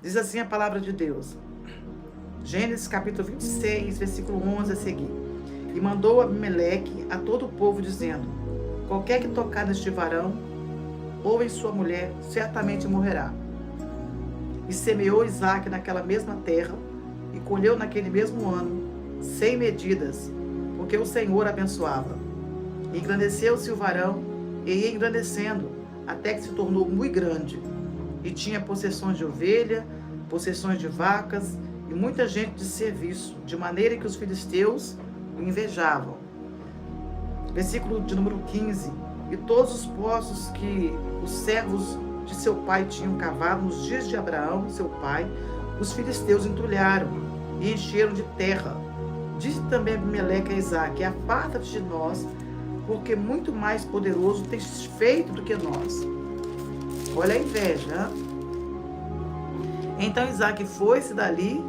Diz assim a palavra de Deus. Gênesis capítulo 26, versículo 11 a seguir. E mandou Abimeleque a todo o povo, dizendo: qualquer que tocar neste varão ou em sua mulher, certamente morrerá. E semeou Isaque naquela mesma terra, e colheu naquele mesmo ano 100 medidas, porque o Senhor abençoava. E engrandeceu-se o varão, e ia engrandecendo, até que se tornou muito grande, e tinha possessões de ovelha, possessões de vacas, e muita gente de serviço, de maneira que os filisteus o invejavam. Versículo de número 15. E todos os poços que os servos de seu pai tinham cavado nos dias de Abraão, seu pai, os filisteus entulharam e encheram de terra. Disse também Abimeleque a Isaque: aparta-te de nós, porque muito mais poderoso tens feito do que nós. Olha a inveja, hein? Então Isaque foi-se dali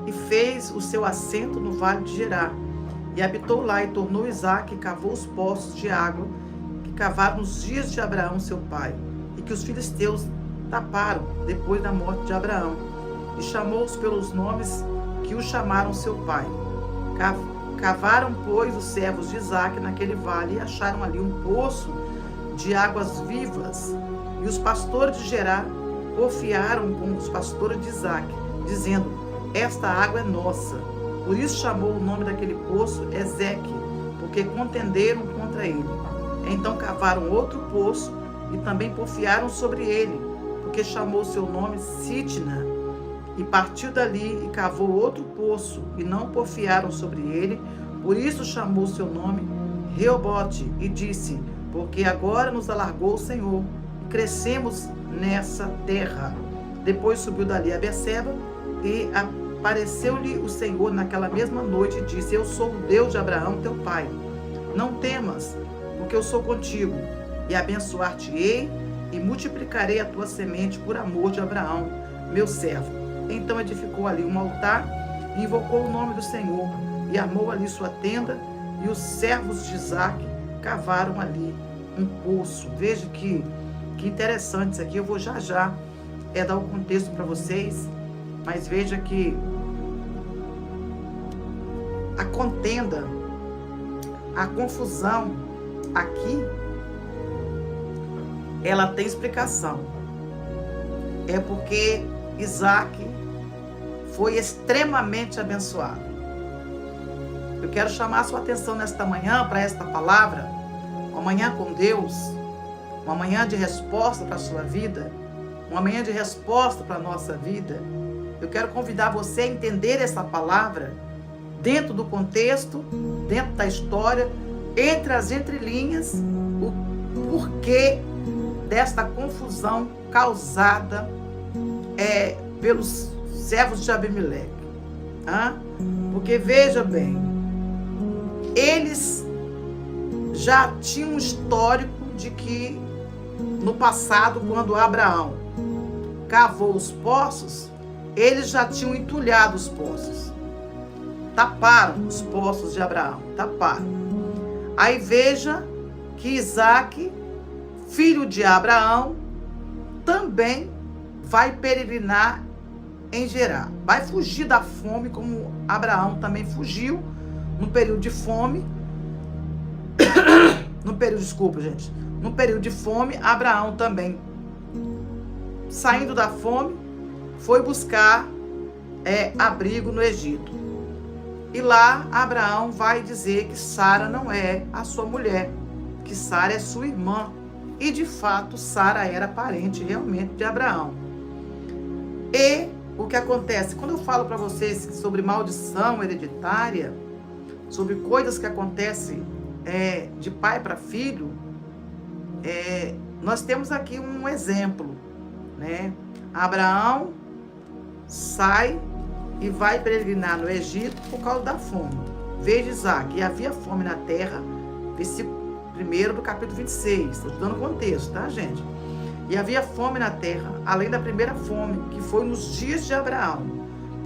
e fez o seu assento no vale de Gerá. E habitou lá, e tornou Isaque e cavou os poços de água que cavaram nos dias de Abraão, seu pai, e que os filisteus taparam depois da morte de Abraão. E chamou-os pelos nomes que o chamaram seu pai. Cavaram, pois, os servos de Isaque naquele vale, e acharam ali um poço de águas vivas. E os pastores de Gerá porfiaram com os pastores de Isaque, dizendo: esta água é nossa. Por isso chamou o nome daquele poço Ezeque, porque contenderam contra ele. Então cavaram outro poço e também porfiaram sobre ele, porque chamou seu nome Sitna. E partiu dali e cavou outro poço, e não porfiaram sobre ele, por isso chamou seu nome Reobote, e disse: porque agora nos alargou o Senhor, e crescemos nessa terra. Depois subiu dali a Berseba, e apareceu-lhe o Senhor naquela mesma noite, e disse: eu sou o Deus de Abraão, teu pai. Não temas, porque eu sou contigo, e abençoar-te-ei, e multiplicarei a tua semente por amor de Abraão, meu servo. Então edificou ali um altar, e invocou o nome do Senhor, e armou ali sua tenda, e os servos de Isaque cavaram ali um poço. Veja que interessante isso aqui. Eu vou já dar o contexto para vocês, mas veja que a contenda, a confusão aqui, ela tem explicação. É porque Isaque foi extremamente abençoado. Eu quero chamar a sua atenção nesta manhã para esta palavra, uma manhã com Deus, uma manhã de resposta para a sua vida, uma manhã de resposta para a nossa vida. Eu quero convidar você a entender essa palavra dentro do contexto, dentro da história, entre as entrelinhas, o porquê desta confusão causada pelos servos de Abimeleque. Porque veja bem, eles já tinham um histórico de que no passado, quando Abraão cavou os poços, eles já tinham entulhado os poços, taparam os poços de Abraão, taparam. Aí veja que Isaque, filho de Abraão, também vai peregrinar em Gerá, vai fugir da fome, como Abraão também fugiu no período de fome. No período de fome, Abraão também, saindo da fome, foi buscar abrigo no Egito. E lá Abraão vai dizer que Sara não é a sua mulher, que Sara é sua irmã. E de fato Sara era parente realmente de Abraão. E o que acontece? Quando eu falo para vocês sobre maldição hereditária, sobre coisas que acontecem de pai para filho, nós temos aqui um exemplo, né? Abraão sai e vai peregrinar no Egito por causa da fome. Veja Isaque: e havia fome na terra, versículo 1 do capítulo 26, estou dando contexto, tá, gente? E havia fome na terra, além da primeira fome, que foi nos dias de Abraão.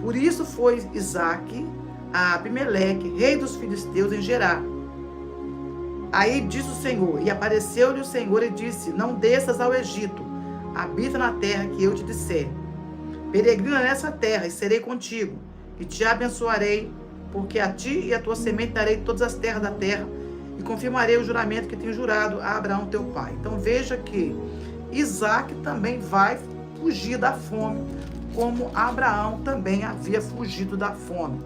Por isso foi Isaque a Abimeleque, rei dos filisteus, em Gerá. Aí diz o Senhor: e apareceu-lhe o Senhor e disse: não desças ao Egito, habita na terra que eu te disser. Peregrina nessa terra e serei contigo, e te abençoarei, porque a ti e a tua semente darei todas as terras da terra, e confirmarei o juramento que tenho jurado a Abraão teu pai. Então veja que Isaac também vai fugir da fome, como Abraão também havia fugido da fome.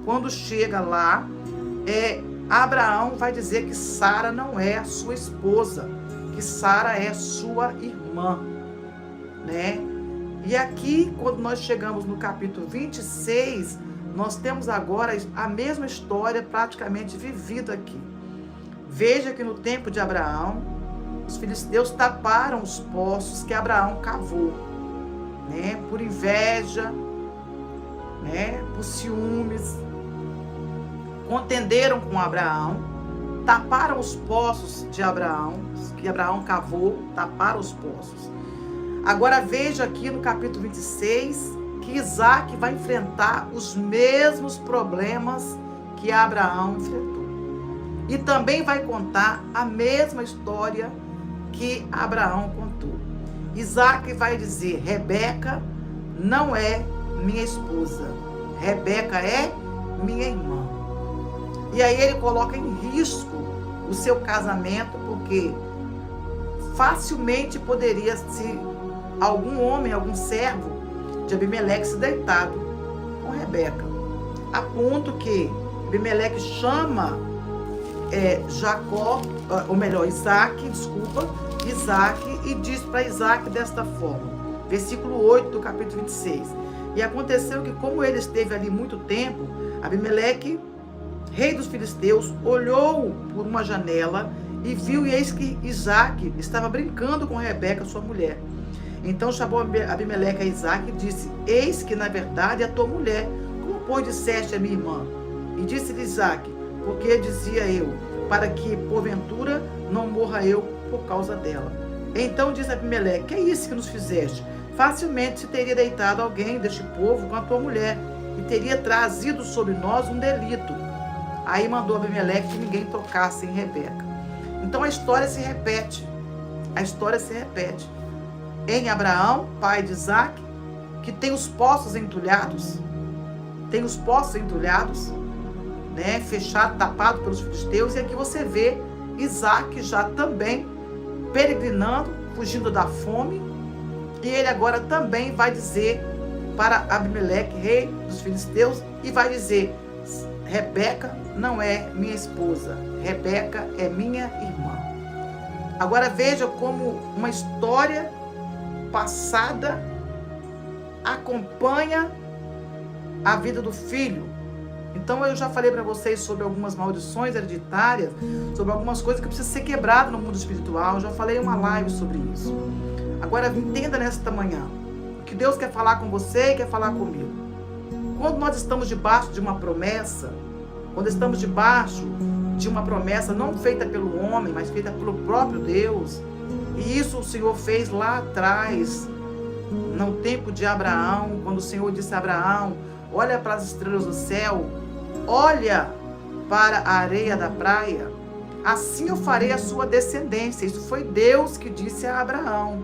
Quando chega lá, Abraão vai dizer que Sara não é a sua esposa, que Sara é sua irmã, né? E aqui, quando nós chegamos no capítulo 26, nós temos agora a mesma história praticamente vivida aqui. Veja que no tempo de Abraão, os filisteus taparam os poços que Abraão cavou, né? Por inveja, né? Por ciúmes, contenderam com Abraão, taparam os poços de Abraão, que Abraão cavou, taparam os poços. Agora veja aqui no capítulo 26 que Isaac vai enfrentar os mesmos problemas que Abraão enfrentou. E também vai contar a mesma história que Abraão contou. Isaac vai dizer: Rebeca não é minha esposa, Rebeca é minha irmã. E aí ele coloca em risco o seu casamento, porque facilmente poderia se algum homem, algum servo de Abimeleque se deitado com Rebeca. A ponto que Abimeleque chama Isaac, e diz para Isaac desta forma, versículo 8 do capítulo 26. E aconteceu que, como ele esteve ali muito tempo, Abimeleque, rei dos filisteus, olhou por uma janela e viu, e eis que Isaac estava brincando com Rebeca, sua mulher. Então chamou Abimeleque a Isaac e disse: Eis que na verdade é a tua mulher, como pois disseste a minha irmã? E disse-lhe Isaac: porque dizia eu, para que porventura não morra eu por causa dela. Então disse Abimeleque: que é isso que nos fizeste? Facilmente se teria deitado alguém deste povo com a tua mulher, e teria trazido sobre nós um delito. Aí mandou Abimeleque que ninguém tocasse em Rebeca. Então a história se repete. Em Abraão, pai de Isaac, que tem os poços entulhados, né, fechado, tapado pelos filisteus, e aqui você vê Isaac já também peregrinando, fugindo da fome, e ele agora também vai dizer para Abimeleque, rei dos filisteus, e vai dizer: Rebeca não é minha esposa, Rebeca é minha irmã. Agora veja como uma história passada acompanha a vida do filho. Então eu já falei para vocês sobre algumas maldições hereditárias, sobre algumas coisas que precisam ser quebradas no mundo espiritual. Eu já falei uma live sobre isso. Agora entenda nesta manhã o que Deus quer falar com você e quer falar comigo. Quando nós estamos debaixo de uma promessa, não feita pelo homem, mas feita pelo próprio Deus, e isso o Senhor fez lá atrás, no tempo de Abraão, quando o Senhor disse a Abraão: olha para as estrelas do céu, olha para a areia da praia, assim eu farei a sua descendência. Isso foi Deus que disse a Abraão.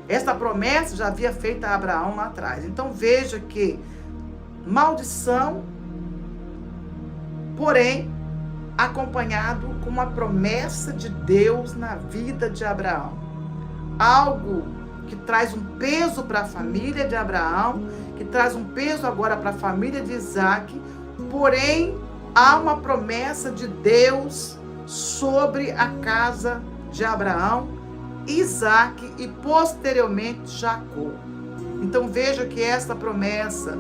Essa promessa já havia feita a Abraão lá atrás. Então veja que maldição, porém acompanhado com uma promessa de Deus na vida de Abraão. Algo que traz um peso para a família de Abraão, que traz um peso agora para a família de Isaac, porém há uma promessa de Deus sobre a casa de Abraão, Isaac e posteriormente Jacó. Então veja que esta promessa,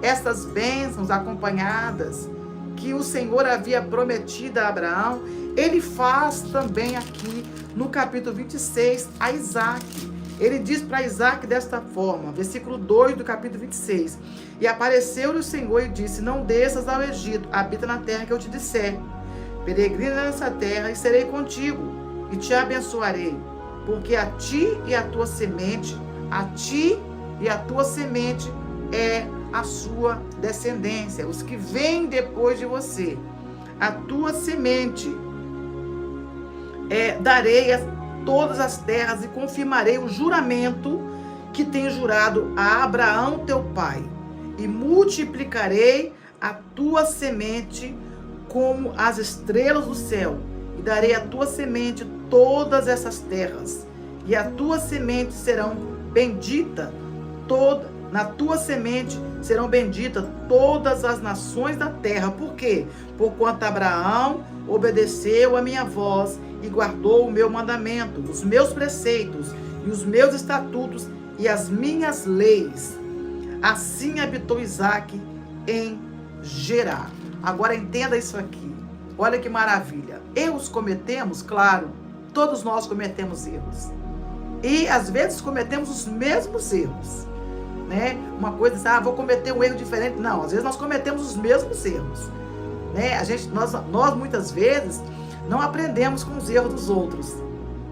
essas bênçãos acompanhadas que o Senhor havia prometido a Abraão, ele faz também aqui no capítulo 26 a Isaac. Ele diz para Isaac desta forma, versículo 2 do capítulo 26. E apareceu-lhe o Senhor e disse: não desças ao Egito, habita na terra que eu te disser. Peregrina nessa terra e serei contigo e te abençoarei, porque a ti e a tua semente é a sua descendência, os que vêm depois de você. A tua semente darei a todas as terras e confirmarei o juramento que tenho jurado a Abraão teu pai, e multiplicarei a tua semente como as estrelas do céu, e darei à tua semente todas essas terras, e a tua semente serão bendita na tua semente serão benditas todas as nações da terra. Por quê? Porquanto Abraão obedeceu a minha voz e guardou o meu mandamento, os meus preceitos e os meus estatutos e as minhas leis. Assim habitou Isaque em Gerar. Agora entenda isso aqui. Olha que maravilha. Erros cometemos, claro. Todos nós cometemos erros. E às vezes cometemos os mesmos erros. Né? Uma coisa assim, vou cometer um erro diferente. Não, às vezes nós cometemos os mesmos erros. Né? Nós muitas vezes não aprendemos com os erros dos outros.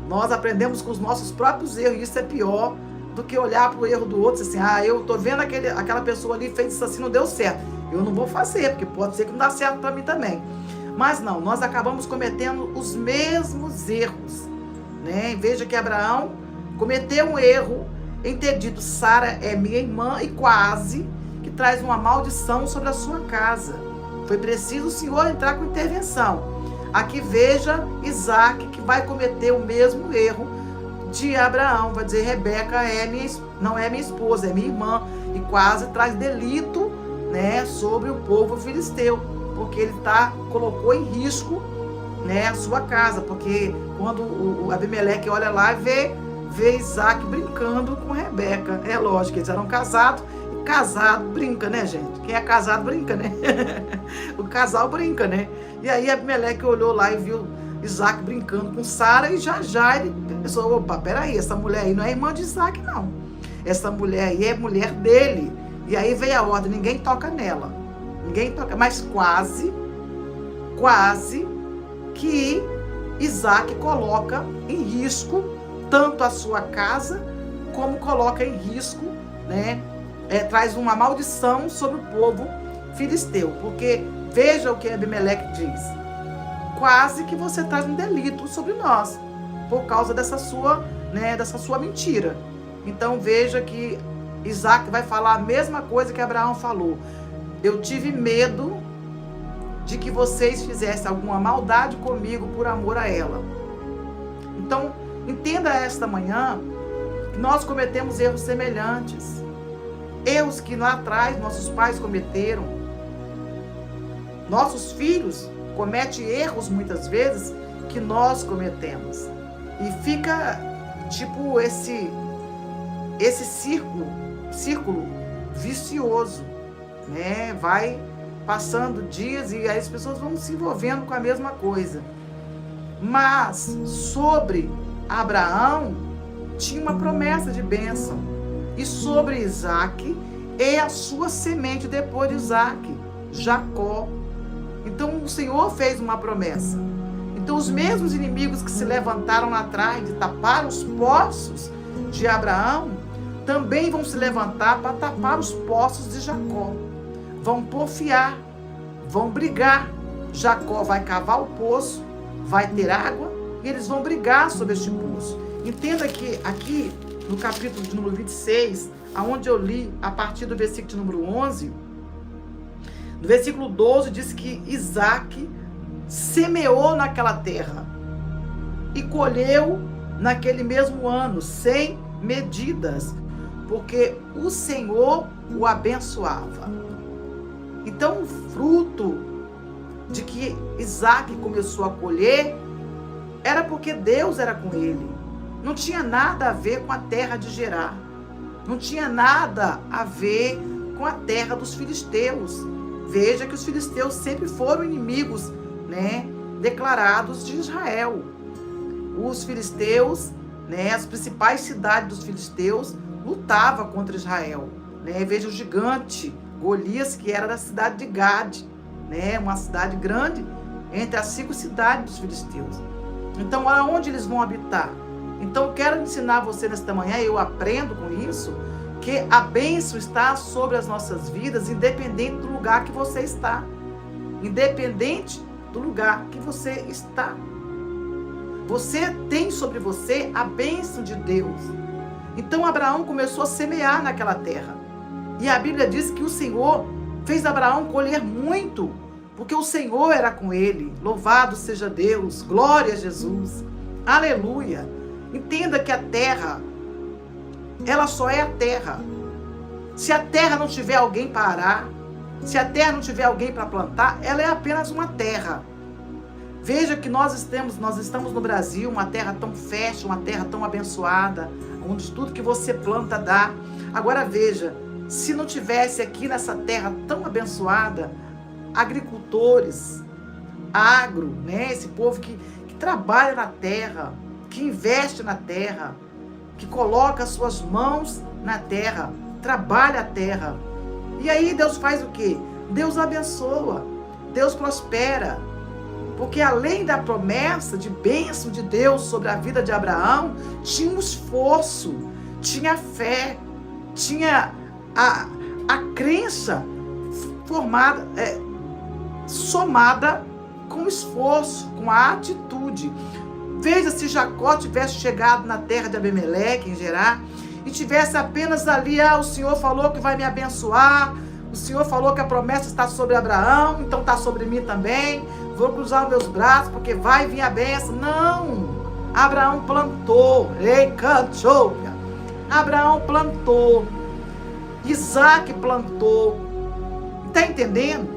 Nós aprendemos com os nossos próprios erros. E isso é pior do que olhar para o erro do outro e dizer assim, eu tô vendo aquela pessoa ali fez isso assim, não deu certo. Eu não vou fazer, porque pode ser que não dá certo para mim também. Mas não, nós acabamos cometendo os mesmos erros. Né? Veja que Abraão cometeu um erro em ter dito Sara é minha irmã e quase que traz uma maldição sobre a sua casa. Foi preciso o Senhor entrar com intervenção. Aqui veja Isaque que vai cometer o mesmo erro de Abraão. Vai dizer, Rebeca não é minha esposa, é minha irmã. E quase traz delito, né, sobre o povo filisteu. Porque ele colocou em risco, né, a sua casa. Porque quando o Abimeleque olha lá e vê Isaque brincando com Rebeca. É lógico, eles eram casados. E casado brinca, né, gente? Quem é casado brinca, né? O casal brinca, né? E aí Abimeleque olhou lá e viu Isaque brincando com Sara. E já ele pensou, opa, peraí, essa mulher aí não é irmã de Isaque, não. Essa mulher aí é mulher dele. E aí veio a ordem, ninguém toca nela. Ninguém toca, mas quase que Isaque coloca em risco tanto a sua casa, como coloca em risco, né? Traz uma maldição sobre o povo filisteu. Porque veja o que Abimeleque diz. Quase que você traz um delito sobre nós, por causa dessa sua mentira. Então veja que Isaque vai falar a mesma coisa que Abraão falou. Eu tive medo de que vocês fizessem alguma maldade comigo por amor a ela. Então, entenda esta manhã que nós cometemos erros semelhantes. Erros que lá atrás nossos pais cometeram. Nossos filhos cometem erros muitas vezes que nós cometemos. E fica tipo esse círculo vicioso, né? Vai passando dias e aí as pessoas vão se envolvendo com a mesma coisa. Mas sobre Abraão tinha uma promessa de bênção. E sobre Isaque é a sua semente depois de Isaque, Jacó. Então o Senhor fez uma promessa. Então os mesmos inimigos que se levantaram lá atrás de tapar os poços de Abraão, também vão se levantar para tapar os poços de Jacó. Vão porfiar, vão brigar. Jacó vai cavar o poço, vai ter água e eles vão brigar sobre este poço. Entenda que aqui no capítulo de número 26, aonde eu li a partir do versículo de número 11, no versículo 12 diz que Isaque semeou naquela terra e colheu naquele mesmo ano, sem medidas, porque o Senhor o abençoava. Então, o fruto de que Isaque começou a colher era porque Deus era com ele. Não tinha nada a ver com a terra de Gerar. Não tinha nada a ver com a terra dos filisteus. Veja que os filisteus sempre foram inimigos, né, declarados de Israel. Os filisteus, né, as principais cidades dos filisteus lutavam contra Israel. Né? Veja o gigante Golias, que era da cidade de Gade, né, uma cidade grande entre as 5 cidades dos filisteus. Então, aonde eles vão habitar? Então, eu quero ensinar você nesta manhã, eu aprendo com isso, que a bênção está sobre as nossas vidas, independente do lugar que você está. Independente do lugar que você está. Você tem sobre você a bênção de Deus. Então Abraão começou a semear naquela terra. E a Bíblia diz que o Senhor fez Abraão colher muito, porque o Senhor era com ele. Louvado seja Deus, glória a Jesus, aleluia. Entenda que a terra, ela só é a terra. Se a terra não tiver alguém para arar, se a terra não tiver alguém para plantar, ela é apenas uma terra. Veja que nós estamos no Brasil, uma terra tão fértil, uma terra tão abençoada, onde tudo que você planta dá. Agora veja, se não tivesse aqui nessa terra tão abençoada, agricultores, agro, né? Esse povo que trabalha na terra, que investe na terra, que coloca as suas mãos na terra, trabalha a terra. E aí Deus faz o quê? Deus abençoa, Deus prospera. Porque além da promessa de bênção de Deus sobre a vida de Abraão, tinha um esforço, tinha fé, tinha a crença formada, somada com o esforço, com a atitude. Veja se Jacó tivesse chegado na terra de Abimeleque, em Gerar, e tivesse apenas ali, o Senhor falou que vai me abençoar, o Senhor falou que a promessa está sobre Abraão, então está sobre mim também, vou cruzar os meus braços, porque vai vir a bênção. Não! Abraão plantou, Abraão plantou, Isaac plantou, está entendendo?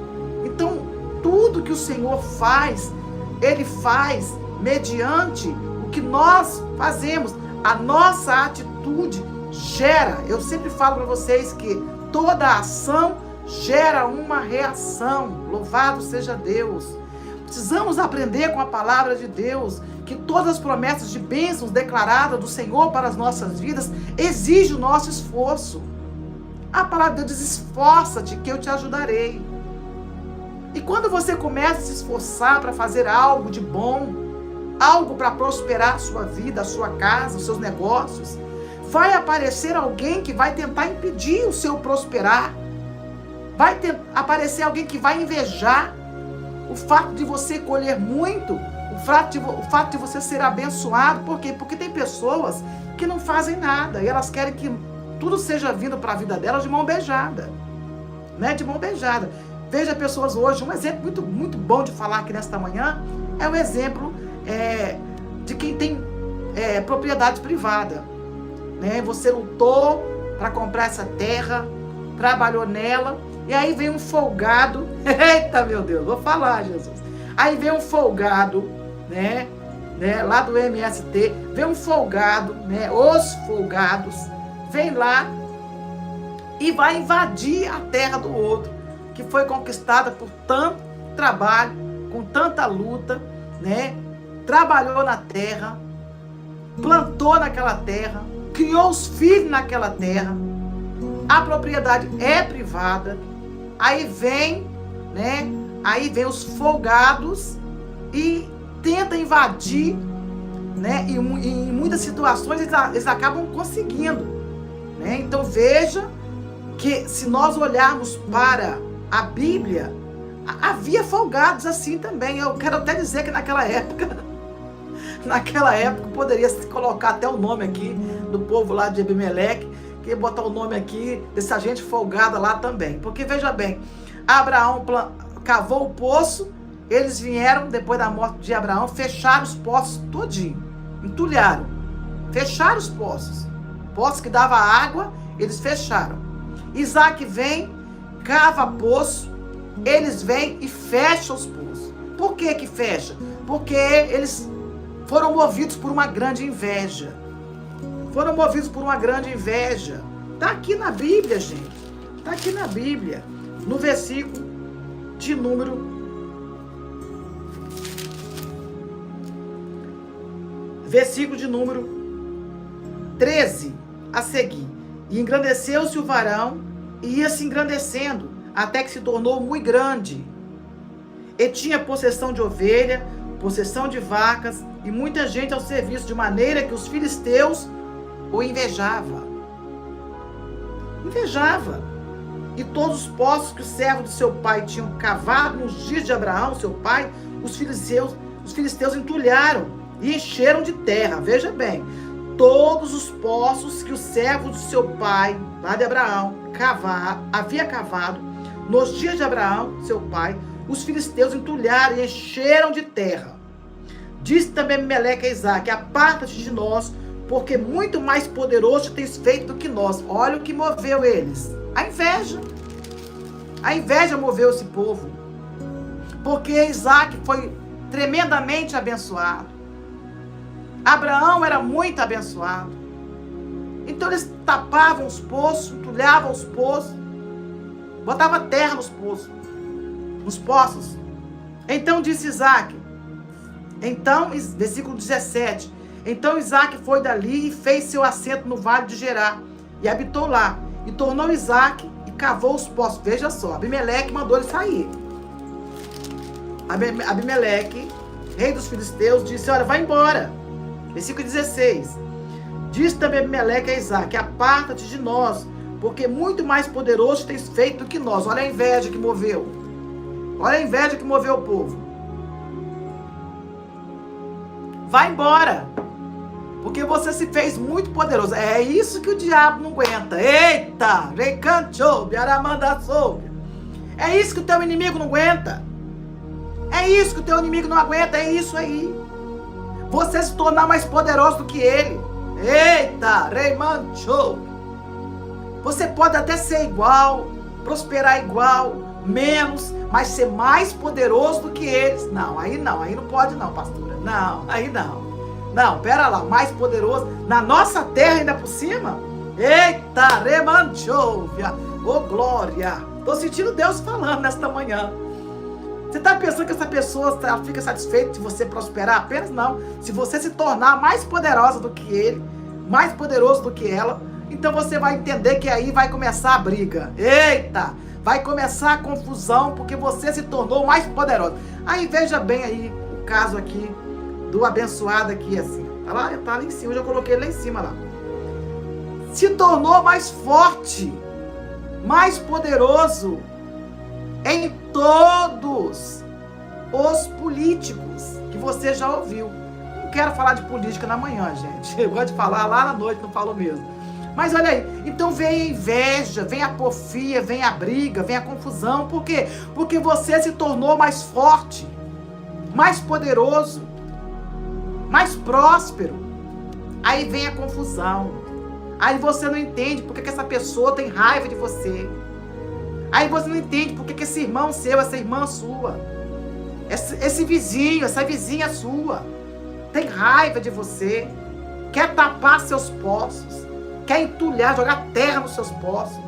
Então, tudo que o Senhor faz, Ele faz mediante o que nós fazemos. A nossa atitude gera, eu sempre falo para vocês que toda ação gera uma reação. Louvado seja Deus. Precisamos aprender com a palavra de Deus que todas as promessas de bênçãos declaradas do Senhor para as nossas vidas exigem o nosso esforço. A palavra de Deus diz: esforça-te que eu te ajudarei. E quando você começa a se esforçar para fazer algo de bom, algo para prosperar a sua vida, a sua casa, os seus negócios, vai aparecer alguém que vai tentar impedir o seu prosperar. Vai aparecer alguém que vai invejar o fato de você colher muito, o fato de você ser abençoado. Por quê? Porque tem pessoas que não fazem nada e elas querem que tudo seja vindo para a vida delas de mão beijada, né? De mão beijada. Veja pessoas hoje, um exemplo muito, muito bom de falar aqui nesta manhã é o exemplo de quem tem propriedade privada, né? Você lutou para comprar essa terra, trabalhou nela, e aí vem um folgado, eita meu Deus, vou falar, Jesus. Aí vem um folgado, né, lá do MST, vem um folgado, né, os folgados, vem lá e vai invadir a terra do outro, que foi conquistada por tanto trabalho, com tanta luta, né, trabalhou na terra, plantou naquela terra, criou os filhos naquela terra, a propriedade é privada. Aí vem, né? Aí vem os folgados e tenta invadir, né? E em muitas situações eles acabam conseguindo, né? Então veja que se nós olharmos para a Bíblia, havia folgados assim também. Eu quero até dizer que naquela época poderia se colocar até o nome aqui do povo lá de Abimeleque, que botar o nome aqui dessa gente folgada lá também. Porque veja bem, Abraão cavou o poço, eles vieram, depois da morte de Abraão, fecharam os poços todinho, entulharam, fecharam os poços que dava água, eles fecharam. Isaac vem, cava poço, eles vêm e fecham os poços. Por que que fecha? Porque eles foram movidos por uma grande inveja. Foram movidos por uma grande inveja. Está aqui na Bíblia, gente. Está aqui na Bíblia. No versículo de número 13 a seguir. E engrandeceu-se o varão e ia se engrandecendo até que se tornou muito grande. E tinha possessão de ovelha, possessão de vacas e muita gente ao serviço, de maneira que os filisteus o invejava. E todos os poços que os servos de seu pai tinham cavado nos dias de Abraão, seu pai, os filisteus entulharam e encheram de terra. Veja bem, todos os poços que o servo do seu pai, lá de Abraão, havia cavado, nos dias de Abraão, seu pai, os filisteus entulharam e encheram de terra. Disse também Meleque a Isaque: aparta-te de nós, porque muito mais poderoso tens feito do que nós. Olha o que moveu eles. A inveja. A inveja moveu esse povo. Porque Isaque foi tremendamente abençoado. Abraão era muito abençoado. Então eles tapavam os poços, entulhavam os poços, botavam terra nos poços. Então disse Isaque, versículo 17, então Isaque foi dali e fez seu assento no vale de Gerar, e habitou lá, e tornou Isaque e cavou os poços. Veja só, Abimeleque mandou ele sair. Abimeleque, rei dos filisteus, disse: olha, vai embora. Versículo 16. Disse também Abimeleque a Isaque: aparta-te de nós, porque muito mais poderoso tens feito do que nós. Olha a inveja que moveu. Olha a inveja que moveu o povo. Vai embora, porque você se fez muito poderoso. É isso que o diabo não aguenta. Eita! É isso que o teu inimigo não aguenta. É isso que o teu inimigo não aguenta. É isso aí. Você se tornar mais poderoso do que ele. Eita! Você pode até ser igual, prosperar igual, menos, mas ser mais poderoso do que eles. Não, aí não pode não, pastora. Não, aí não. Não, pera lá, mais poderoso, na nossa terra ainda por cima? Eita, remanchouve, ô glória. Tô sentindo Deus falando nesta manhã. Você tá pensando que essa pessoa fica satisfeita de você prosperar? Apenas não. Se você se tornar mais poderosa do que ele, mais poderoso do que ela, então você vai entender que aí vai começar a briga. Eita! Vai começar a confusão porque você se tornou mais poderoso. Aí veja bem aí o caso aqui do abençoado aqui assim. Tá lá em cima, eu já coloquei ele lá em cima lá. Se tornou mais forte, mais poderoso em todos os políticos que você já ouviu. Não quero falar de política na manhã, gente. Eu gosto de falar lá na noite, não falo mesmo. Mas olha aí, então vem a inveja, vem a porfia, vem a briga, vem a confusão. Por quê? Porque você se tornou mais forte, mais poderoso, mais próspero. Aí vem a confusão. Aí você não entende porque que essa pessoa tem raiva de você. Aí você não entende porque que esse irmão seu, essa irmã sua, esse vizinho, essa vizinha sua, tem raiva de você, quer tapar seus poços, quer entulhar, jogar terra nos seus poços.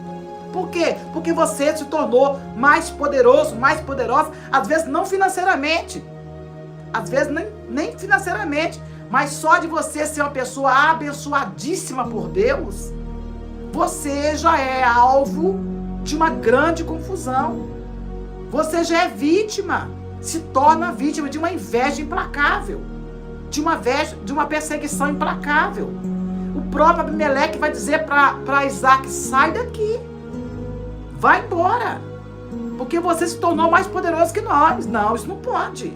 Por quê? Porque você se tornou mais poderoso, mais poderosa, às vezes não financeiramente, às vezes nem financeiramente, mas só de você ser uma pessoa abençoadíssima por Deus, você já é alvo de uma grande confusão. Você já é vítima, se torna vítima de uma inveja implacável, de uma perseguição implacável. O próprio Abimeleque vai dizer para Isaque: sai daqui, vai embora, porque você se tornou mais poderoso que nós. Não, isso não pode.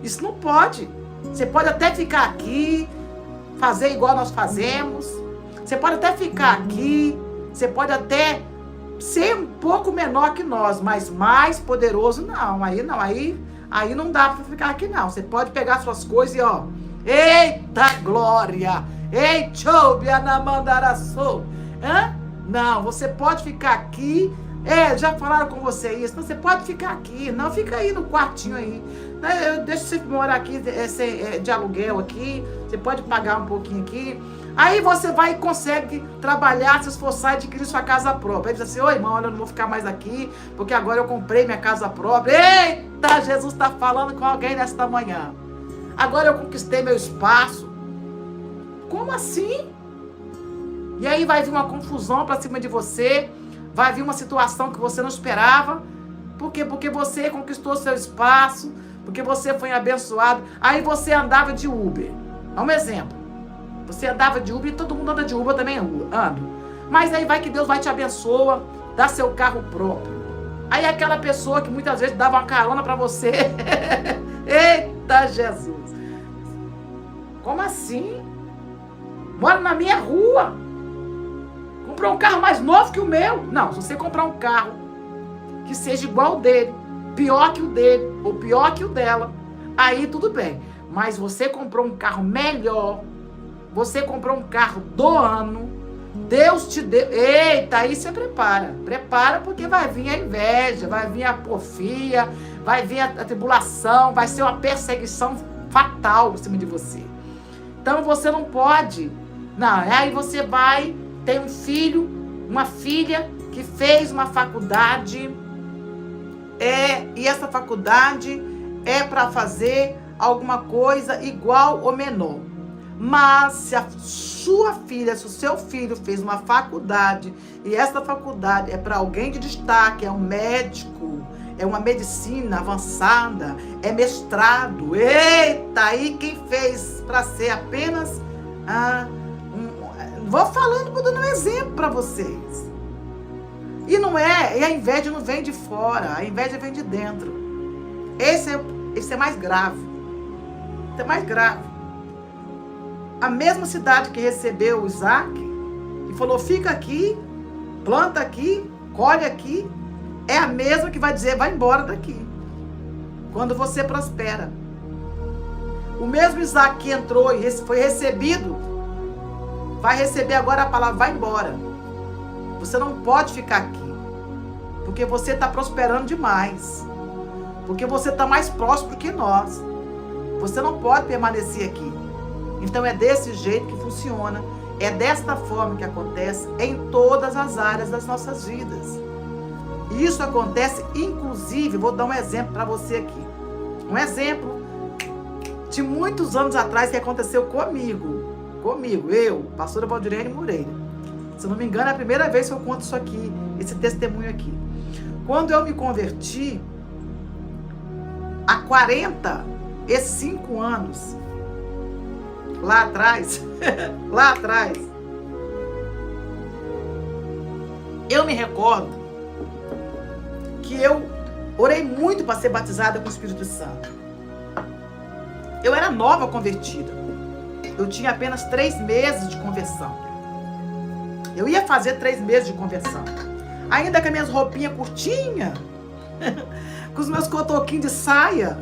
Isso não pode. Você pode até ficar aqui, fazer igual nós fazemos. Você pode até ficar aqui, você pode até ser um pouco menor que nós, mas mais poderoso não. Aí não dá para ficar aqui não. Você pode pegar suas coisas e ó, eita glória, ei choubia na mandaraçou. Não, você pode ficar aqui. Já falaram com você isso? Não, você pode ficar aqui. Não, fica aí no quartinho aí. Deixa você morar aqui de aluguel aqui. Você pode pagar um pouquinho aqui. Aí você vai e consegue trabalhar, se esforçar e adquirir sua casa própria. Aí diz assim: ô irmão, eu não vou ficar mais aqui, porque agora eu comprei minha casa própria. Eita, Jesus está falando com alguém nesta manhã. Agora eu conquistei meu espaço. Como assim? E aí vai vir uma confusão para cima de você. Vai vir uma situação que você não esperava. Por quê? Porque você conquistou seu espaço, porque você foi abençoado. Aí você andava de Uber. É um exemplo. Você andava de Uber e todo mundo anda de Uber, eu também ando. Mas aí vai que Deus vai te abençoa, dá seu carro próprio. Aí aquela pessoa que muitas vezes dava uma carona para você. Eita Jesus! Como assim? mora na minha rua, comprou um carro mais novo que o meu. Não, se você comprar um carro que seja igual ao dele, pior que o dele, ou pior que o dela, aí tudo bem. Mas você comprou um carro melhor, você comprou um carro do ano, Deus te deu. Eita, aí você prepara. Prepara, porque vai vir a inveja, vai vir a porfia, vai vir a tribulação, vai ser uma perseguição fatal em cima de você. Então você não pode. Não, aí você vai ter um filho, uma filha que fez uma faculdade, e essa faculdade é para fazer alguma coisa igual ou menor. Mas se a sua filha, se o seu filho fez uma faculdade e essa faculdade é para alguém de destaque, é um médico, é uma medicina avançada, é mestrado, eita, aí quem fez para ser apenas... vou falando, vou dando um exemplo para vocês. E não é, e a inveja não vem de fora, a inveja vem de dentro. Esse é mais grave. Isso é mais grave. A mesma cidade que recebeu o Isaac e falou, fica aqui, planta aqui, colhe aqui, é a mesma que vai dizer, vai embora daqui, quando você prospera. O mesmo Isaac que entrou e foi recebido, vai receber agora a palavra, vai embora. Você não pode ficar aqui, porque você está prosperando demais, porque você está mais próspero que nós. Você não pode permanecer aqui. Então é desse jeito que funciona, é desta forma que acontece em todas as áreas das nossas vidas. E isso acontece, inclusive, vou dar um exemplo para você aqui. Um exemplo de muitos anos atrás que aconteceu comigo, eu, pastora Valdirene Moreira. Se não me engano, é a primeira vez que eu conto isso aqui, esse testemunho aqui. Quando eu me converti, há 45 anos, lá atrás, eu me recordo que eu orei muito para ser batizada com o Espírito Santo. Eu era nova convertida. Eu tinha apenas 3 meses de conversão. Eu ia fazer 3 meses de conversão. Ainda com as minhas roupinhas curtinhas, com os meus cotoquinhos de saia,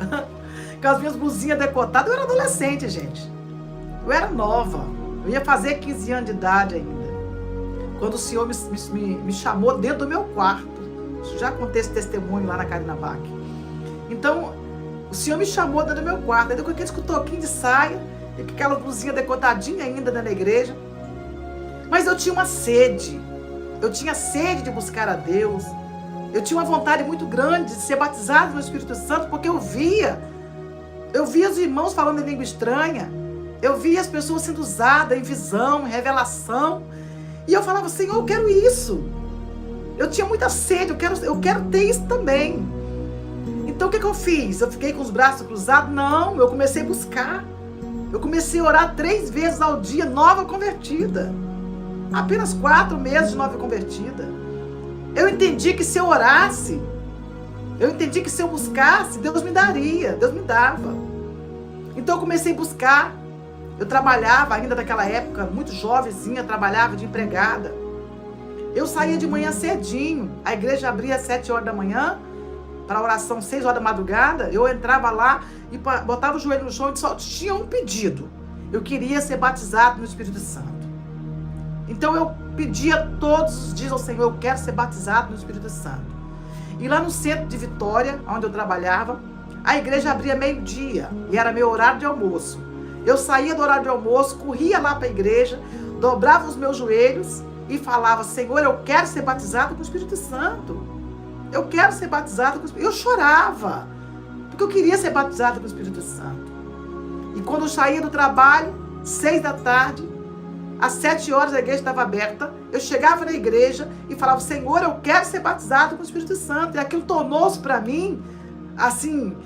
com as minhas blusinhas decotadas. Eu era adolescente, gente. Eu era nova. Eu ia fazer 15 anos de idade ainda. Quando o Senhor me chamou dentro do meu quarto. Já contei esse testemunho lá na Karina Bach. Então, o Senhor me chamou dentro do meu quarto. Ainda com aqueles cotoquinhos de saia e com aquela blusinha decotadinha ainda na igreja. Mas eu tinha uma sede. Eu tinha sede de buscar a Deus. Eu tinha uma vontade muito grande de ser batizado no Espírito Santo, porque eu via os irmãos falando em língua estranha. Eu via as pessoas sendo usadas em visão, em revelação. E eu falava, Senhor, eu quero isso. Eu tinha muita sede, eu quero ter isso também. Então o que eu fiz? Eu fiquei com os braços cruzados? Não, eu comecei a buscar. Eu comecei a orar 3 vezes ao dia, nova convertida. Apenas 4 meses de nova convertida. Eu entendi que se eu orasse, eu entendi que se eu buscasse, Deus me daria, Deus me dava. Então eu comecei a buscar. Eu trabalhava ainda naquela época, muito jovenzinha, trabalhava de empregada. Eu saía de manhã cedinho, a igreja abria às 7 horas da manhã, para oração 6 horas da madrugada. Eu entrava lá e botava o joelho no chão e só tinha um pedido. Eu queria ser batizado no Espírito Santo. Então eu pedia todos os dias ao Senhor, eu quero ser batizado no Espírito Santo. E lá no centro de Vitória, onde eu trabalhava, a igreja abria meio-dia e era meu horário de almoço. Eu saía do horário de almoço, corria lá para a igreja, dobrava os meus joelhos e falava, Senhor, eu quero ser batizado com o Espírito Santo. Eu quero ser batizado com o Espírito Santo. Eu chorava, porque eu queria ser batizado com o Espírito Santo. E quando eu saía do trabalho, 6 da tarde, às 7 horas a igreja estava aberta, eu chegava na igreja e falava, Senhor, eu quero ser batizado com o Espírito Santo. E aquilo tornou-se para mim, assim,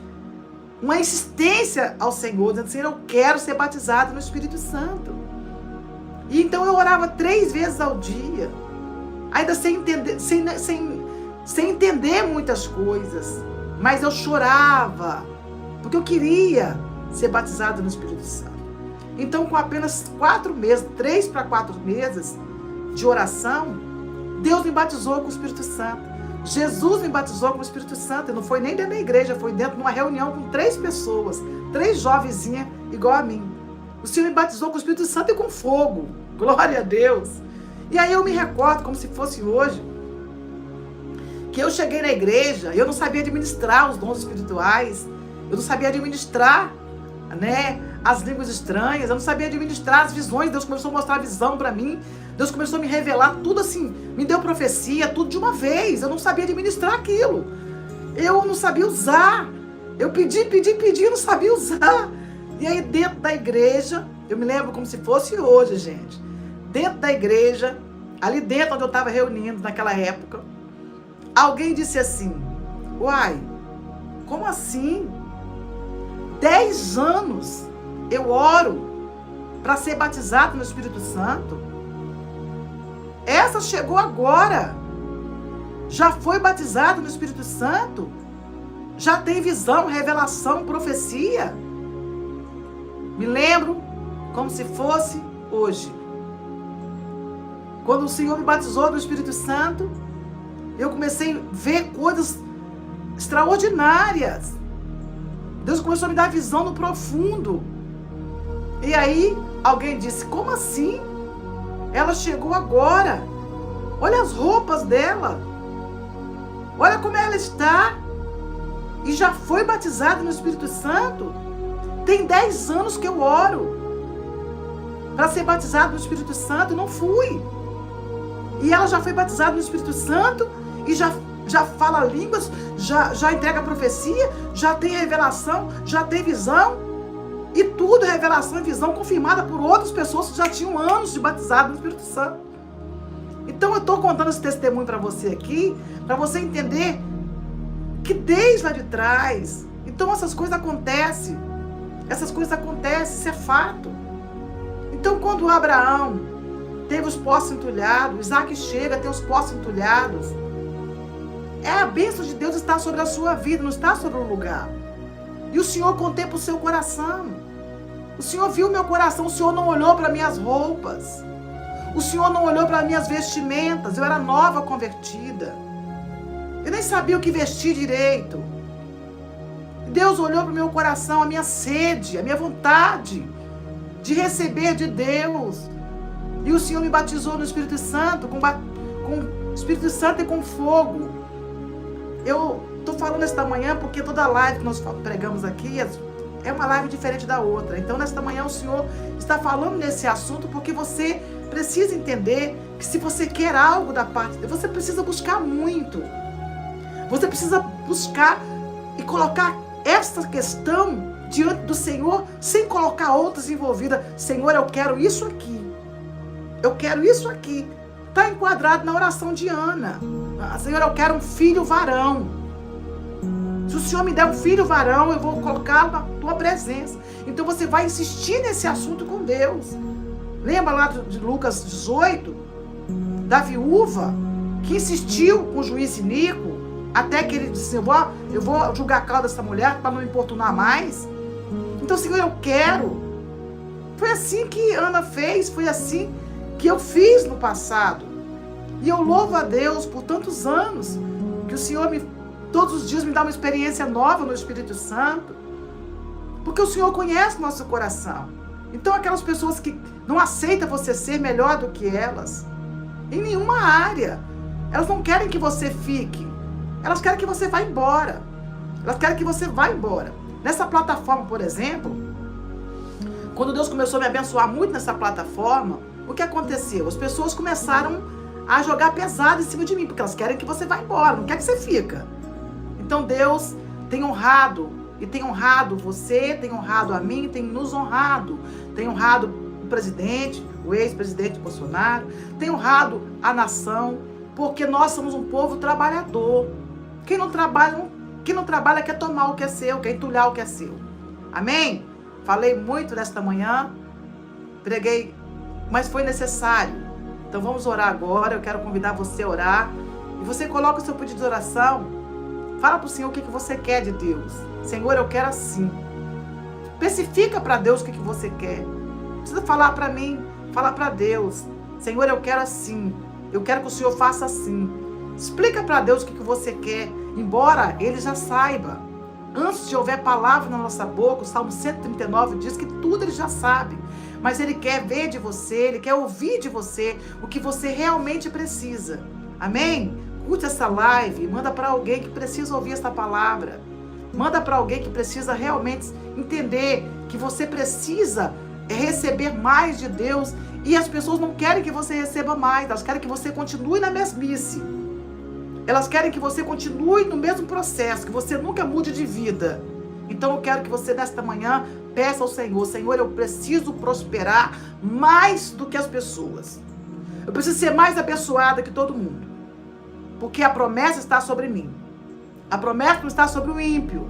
uma insistência ao Senhor, dizendo, Senhor, eu quero ser batizado no Espírito Santo. E então eu orava 3 vezes ao dia, ainda sem entender muitas coisas, mas eu chorava, porque eu queria ser batizado no Espírito Santo. Então, com apenas 4 meses, 3 para 4 meses de oração, Deus me batizou com o Espírito Santo. Jesus me batizou com o Espírito Santo. E não foi nem dentro da igreja, foi dentro de uma reunião com 3 pessoas, 3 jovenzinhas igual a mim. O Senhor me batizou com o Espírito Santo e com fogo. Glória a Deus. E aí eu me recordo, como se fosse hoje, que eu cheguei na igreja e eu não sabia administrar os dons espirituais. Eu não sabia administrar, né, as línguas estranhas. Eu não sabia administrar as visões. Deus começou a mostrar a visão para mim. Deus começou a me revelar tudo assim. Me deu profecia, tudo de uma vez. Eu não sabia administrar aquilo. Eu não sabia usar. Eu pedi, eu não sabia usar. E aí dentro da igreja, eu me lembro como se fosse hoje, gente. Dentro da igreja, ali dentro onde eu estava reunindo naquela época, alguém disse assim: uai, como assim? 10 anos eu oro para ser batizado no Espírito Santo. Essa chegou agora. Já foi batizado no Espírito Santo. Já tem visão, revelação, profecia. Me lembro como se fosse hoje. Quando o Senhor me batizou no Espírito Santo, eu comecei a ver coisas extraordinárias. Deus começou a me dar visão no profundo. E aí, alguém disse: como assim? Ela chegou agora. Olha as roupas dela. Olha como ela está. E já foi batizada no Espírito Santo. Tem 10 anos que eu oro para ser batizado no Espírito Santo. Não fui. E ela já foi batizada no Espírito Santo e já fala línguas, já entrega profecia, já tem revelação, já tem visão. E tudo revelação e visão confirmada por outras pessoas que já tinham anos de batizado no Espírito Santo. Então eu estou contando esse testemunho para você aqui, para você entender que desde lá de trás, então essas coisas acontecem. Essas coisas acontecem, isso é fato. Então quando Abraão teve os poços entulhados, Isaac chega, tem os poços entulhados, a bênção de Deus está sobre a sua vida, não está sobre o lugar. E o Senhor contempla o seu coração. O Senhor viu o meu coração, o Senhor não olhou para minhas roupas. O Senhor não olhou para minhas vestimentas, eu era nova convertida. Eu nem sabia o que vestir direito. Deus olhou para o meu coração, a minha sede, a minha vontade de receber de Deus. E o Senhor me batizou no Espírito Santo, com Espírito Santo e com fogo. Eu estou falando esta manhã porque toda live que nós pregamos aqui é uma live diferente da outra. Então, nesta manhã, o Senhor está falando nesse assunto porque você precisa entender que se você quer algo da parte de Deus, você precisa buscar muito. Você precisa buscar e colocar esta questão diante do Senhor sem colocar outras envolvidas. Senhor, eu quero isso aqui. Eu quero isso aqui. Está enquadrado na oração de Ana. Senhor, eu quero um filho varão. Se o Senhor me der um filho varão, eu vou colocá-lo na tua presença. Então você vai insistir nesse assunto com Deus. Lembra lá de Lucas 18? Da viúva que insistiu com o juiz Inico, até que ele disse: eu vou julgar a causa dessa mulher para não importunar mais. Então, Senhor, eu quero. Foi assim que Ana fez, foi assim que eu fiz no passado. E eu louvo a Deus por tantos anos que o Senhor todos os dias me dá uma experiência nova no Espírito Santo, porque o Senhor conhece o nosso coração. Então aquelas pessoas que não aceitam você ser melhor do que elas, em nenhuma área, elas não querem que você fique, elas querem que você vá embora. Elas querem que você vá embora. Nessa plataforma, por exemplo, quando Deus começou a me abençoar muito nessa plataforma, o que aconteceu? As pessoas começaram a jogar pesado em cima de mim, porque elas querem que você vá embora, não quer que você fica. Então Deus tem honrado, e tem honrado você, tem honrado a mim, tem nos honrado. Tem honrado o presidente, o ex-presidente Bolsonaro, tem honrado a nação, porque nós somos um povo trabalhador. Quem não trabalha quer tomar o que é seu, quer entulhar o que é seu. Amém? Falei muito nesta manhã, preguei, mas foi necessário. Então vamos orar agora. Eu quero convidar você a orar. E você coloca o seu pedido de oração. Fala para o Senhor o que você quer de Deus. Senhor, eu quero assim. Especifica para Deus o que você quer. precisa falar para mim, falar para Deus. Senhor, eu quero assim. Eu quero que o Senhor faça assim. Explica para Deus o que você quer, embora Ele já saiba. Antes de houver palavra na nossa boca, o Salmo 139 diz que tudo Ele já sabe. Mas Ele quer ver de você, Ele quer ouvir de você o que você realmente precisa. Amém? Curte essa live, manda para alguém que precisa ouvir essa palavra. Manda para alguém que precisa realmente entender que você precisa receber mais de Deus. E as pessoas não querem que você receba mais, elas querem que você continue na mesmice. Elas querem que você continue no mesmo processo, que você nunca mude de vida. Então eu quero que você nesta manhã peça ao Senhor: Senhor, eu preciso prosperar mais do que as pessoas. Eu preciso ser mais abençoada que todo mundo. Porque a promessa está sobre mim. A promessa não está sobre o ímpio.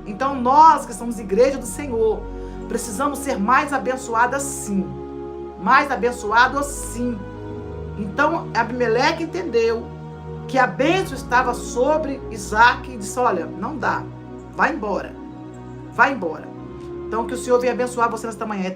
Então nós que somos igreja do Senhor, precisamos ser mais abençoadas sim. Mais abençoados sim. Então Abimeleque entendeu que a bênção estava sobre Isaac e disse: olha, não dá, vai embora. Vai embora. Então que o Senhor venha abençoar você nesta manhã.